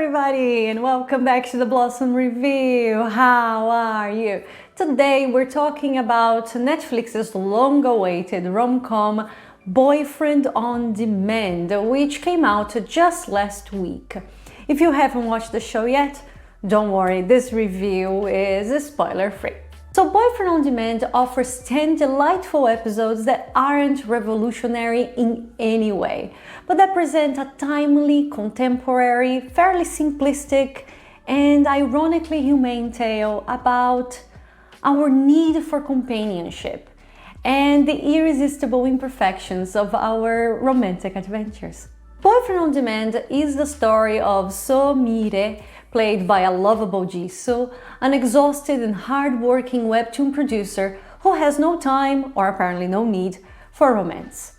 everybody, and welcome back to the Blossom Review. How are you? Today we're talking about Netflix's long-awaited rom-com Boyfriend on Demand, which came out just last week. If you haven't watched the show yet, don't worry, this review is spoiler-free. So Boyfriend on Demand offers 10 delightful episodes that aren't revolutionary in any way, but that present a timely, contemporary, fairly simplistic, and ironically humane tale about our need for companionship and the irresistible imperfections of our romantic adventures. Boyfriend on Demand is the story of Mire, played by a lovable Jisoo, an exhausted and hard-working webtoon producer who has no time, or apparently no need, for romance.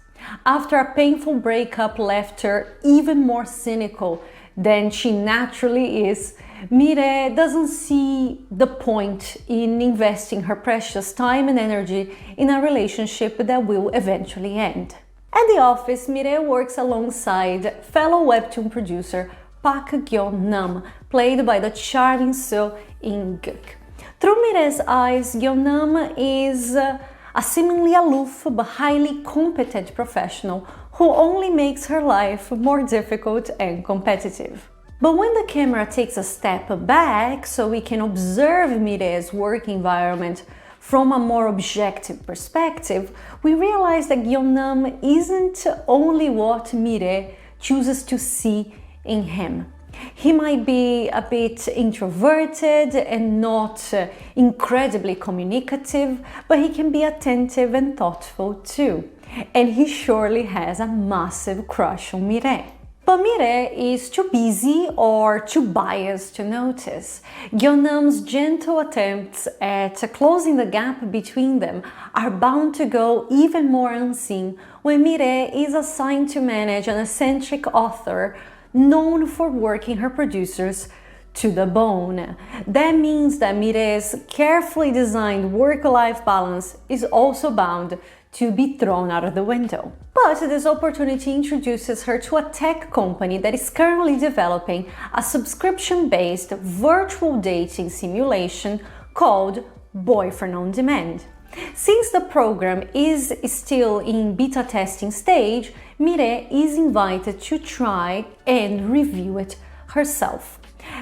After a painful breakup left her even more cynical than she naturally is, Mire doesn't see the point in investing her precious time and energy in a relationship that will eventually end. At the office, Mire works alongside fellow webtoon producer Park Gyeon-nam, played by the charming Seo In-guk. Through Mire's eyes, Gyeon-nam is a seemingly aloof but highly competent professional who only makes her life more difficult and competitive. But when the camera takes a step back so we can observe Mire's work environment from a more objective perspective, we realize that Gyeon-nam isn't only what Mire chooses to see in him. He might be a bit introverted and not incredibly communicative, but he can be attentive and thoughtful too. And he surely has a massive crush on Mire. But Mire is too busy or too biased to notice. Gyeon-nam's gentle attempts at closing the gap between them are bound to go even more unseen when Mire is assigned to manage an eccentric author known for working her producers to the bone. That means that Mire's carefully designed work-life balance is also bound to be thrown out of the window. But this opportunity introduces her to a tech company that is currently developing a subscription-based virtual dating simulation called Boyfriend on Demand. Since the program is still in beta testing stage, Mire is invited to try and review it herself.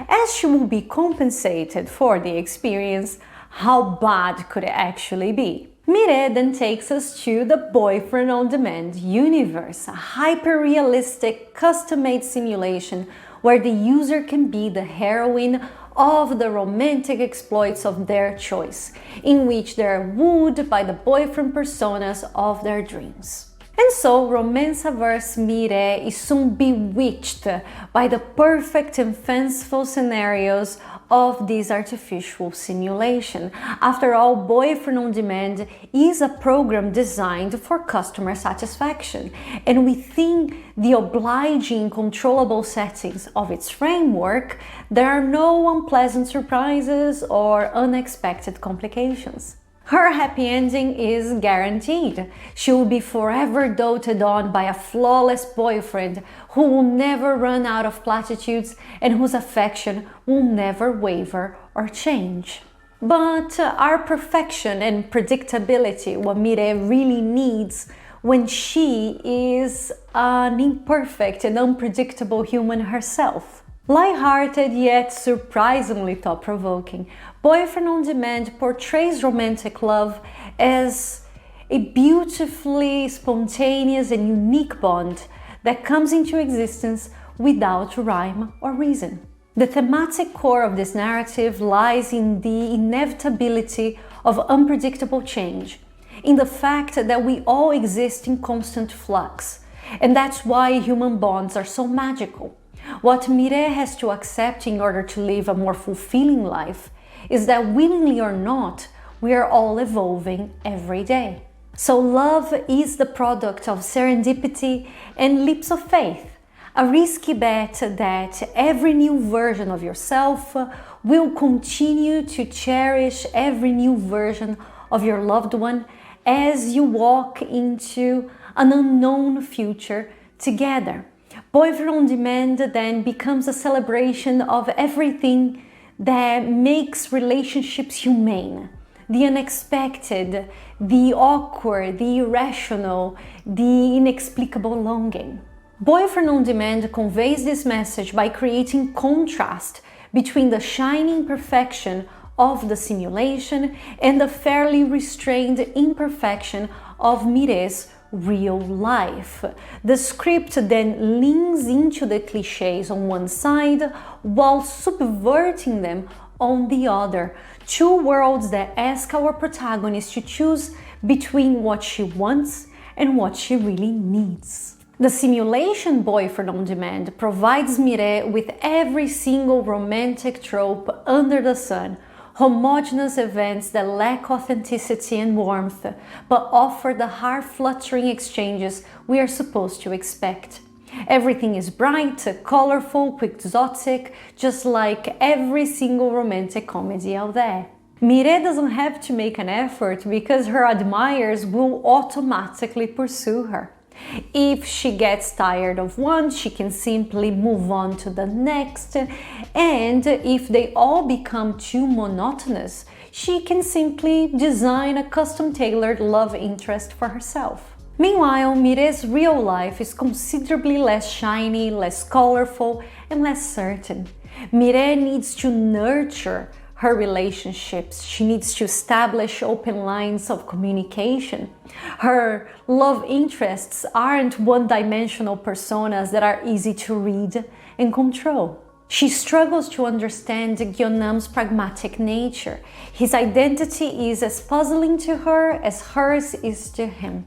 As she will be compensated for the experience, how bad could it actually be? Mire then takes us to the Boyfriend on Demand universe, a hyper-realistic, custom-made simulation where the user can be the heroine of the romantic exploits of their choice, in which they are wooed by the boyfriend personas of their dreams. And so, romance-averse Mire is soon bewitched by the perfect and fanciful scenarios of this artificial simulation. After all, Boyfriend on Demand is a program designed for customer satisfaction, and within the obliging, controllable settings of its framework, there are no unpleasant surprises or unexpected complications. Her happy ending is guaranteed. She will be forever doted on by a flawless boyfriend who will never run out of platitudes and whose affection will never waver or change. But are perfection and predictability what Mire really needs when she is an imperfect and unpredictable human herself? Light-hearted yet surprisingly thought-provoking, Boyfriend on Demand portrays romantic love as a beautifully spontaneous and unique bond that comes into existence without rhyme or reason. The thematic core of this narrative lies in the inevitability of unpredictable change, in the fact that we all exist in constant flux, and that's why human bonds are so magical. What Mire has to accept in order to live a more fulfilling life is that, willingly or not, we are all evolving every day. So love is the product of serendipity and leaps of faith, a risky bet that every new version of yourself will continue to cherish every new version of your loved one as you walk into an unknown future together. Boyfriend on Demand then becomes a celebration of everything that makes relationships humane. The unexpected, the awkward, the irrational, the inexplicable longing. Boyfriend on Demand conveys this message by creating contrast between the shining perfection of the simulation and the fairly restrained imperfection of Mire's real life. The script then leans into the clichés on one side while subverting them on the other. Two worlds that ask our protagonist to choose between what she wants and what she really needs. The simulation Boyfriend on Demand provides Mire with every single romantic trope under the sun. Homogeneous events that lack authenticity and warmth, but offer the heart-fluttering exchanges we are supposed to expect. Everything is bright, colorful, quixotic, just like every single romantic comedy out there. Mire doesn't have to make an effort because her admirers will automatically pursue her. If she gets tired of one, she can simply move on to the next, and if they all become too monotonous, she can simply design a custom-tailored love interest for herself. Meanwhile, Mire's real life is considerably less shiny, less colorful, and less certain. Mire needs to nurture her relationships. She needs to establish open lines of communication. Her love interests aren't one-dimensional personas that are easy to read and control. She struggles to understand Gyeonam's pragmatic nature. His identity is as puzzling to her as hers is to him.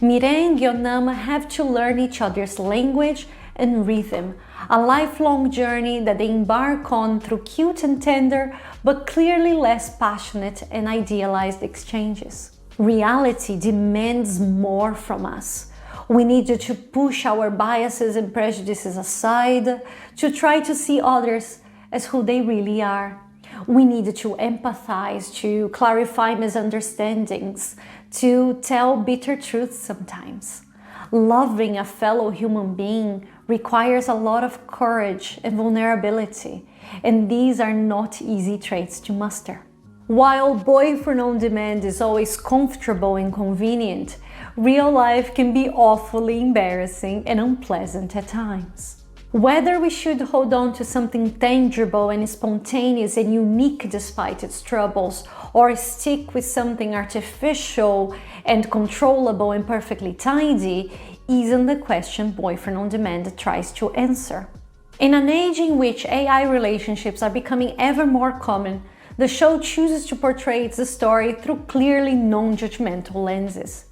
Mire and Gyeonam have to learn each other's language and rhythm, a lifelong journey that they embark on through cute and tender, but clearly less passionate and idealized exchanges. Reality demands more from us. We need to push our biases and prejudices aside, to try to see others as who they really are. We need to empathize, to clarify misunderstandings, to tell bitter truths sometimes. Loving a fellow human being requires a lot of courage and vulnerability, and these are not easy traits to muster. While Boyfriend on Demand is always comfortable and convenient, real life can be awfully embarrassing and unpleasant at times. Whether we should hold on to something tangible and spontaneous and unique despite its troubles, or stick with something artificial and controllable and perfectly tidy, isn't the question Boyfriend on Demand tries to answer. In an age in which AI relationships are becoming ever more common, the show chooses to portray its story through clearly non-judgmental lenses.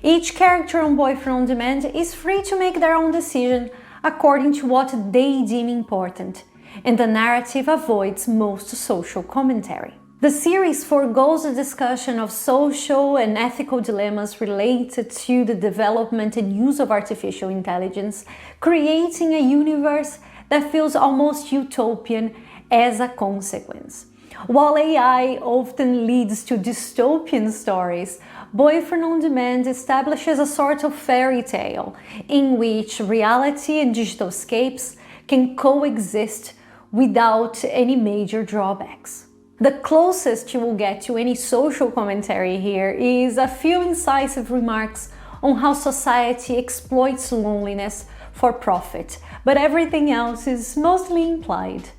Each character on Boyfriend on Demand is free to make their own decision according to what they deem important, and the narrative avoids most social commentary. The series forgoes the discussion of social and ethical dilemmas related to the development and use of artificial intelligence, creating a universe that feels almost utopian as a consequence. While AI often leads to dystopian stories, Boyfriend on Demand establishes a sort of fairy tale in which reality and digital escapes can coexist without any major drawbacks. The closest you will get to any social commentary here is a few incisive remarks on how society exploits loneliness for profit, but everything else is mostly implied.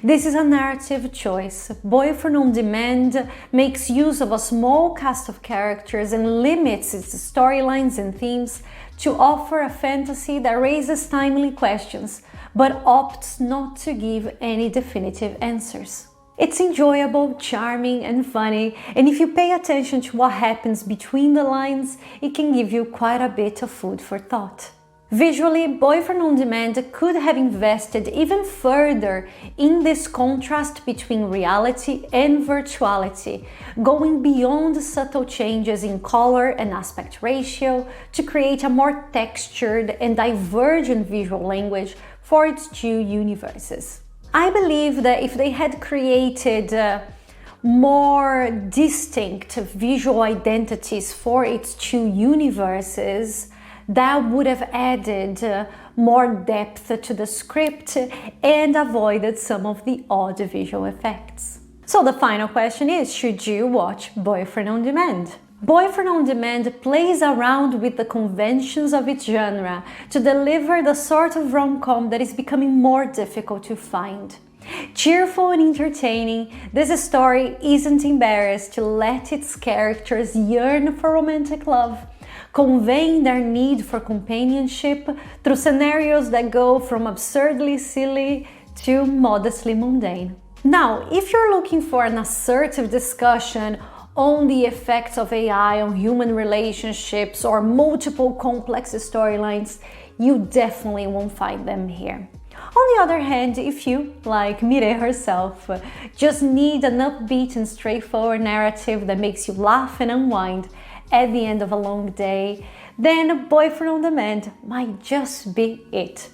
This is a narrative choice. Boyfriend on Demand makes use of a small cast of characters and limits its storylines and themes to offer a fantasy that raises timely questions, but opts not to give any definitive answers. It's enjoyable, charming, and funny, and if you pay attention to what happens between the lines, it can give you quite a bit of food for thought. Visually, Boyfriend on Demand could have invested even further in this contrast between reality and virtuality, going beyond subtle changes in color and aspect ratio to create a more textured and divergent visual language for its two universes. I believe that if they had created more distinct visual identities for its two universes, that would have added more depth to the script, and avoided some of the odd visual effects. So the final question is, should you watch Boyfriend on Demand? Boyfriend on Demand plays around with the conventions of its genre to deliver the sort of rom-com that is becoming more difficult to find. Cheerful and entertaining, this story isn't embarrassed to let its characters yearn for romantic love, conveying their need for companionship through scenarios that go from absurdly silly to modestly mundane. Now, if you're looking for an assertive discussion on the effects of AI on human relationships or multiple complex storylines, you definitely won't find them here. On the other hand, if you, like Mire herself, just need an upbeat and straightforward narrative that makes you laugh and unwind at the end of a long day, then Boyfriend on Demand might just be it.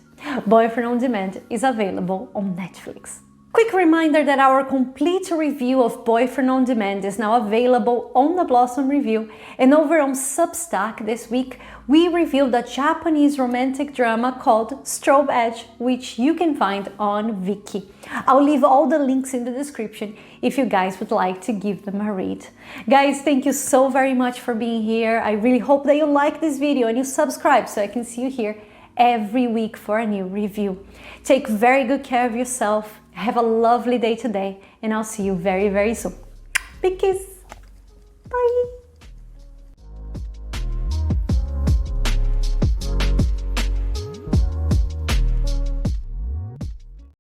Boyfriend on Demand is available on Netflix. Quick reminder that our complete review of Boyfriend on Demand is now available on the Blossom Review, and over on Substack this week we reviewed a Japanese romantic drama called Strobe Edge, which you can find on Viki. I'll leave all the links in the description if you guys would like to give them a read. Guys, thank you so very much for being here. I really hope that you like this video and you subscribe so I can see you here every week for a new review. Take very good care of yourself. Have a lovely day today, and I'll see you very, very soon. Big kiss. Bye.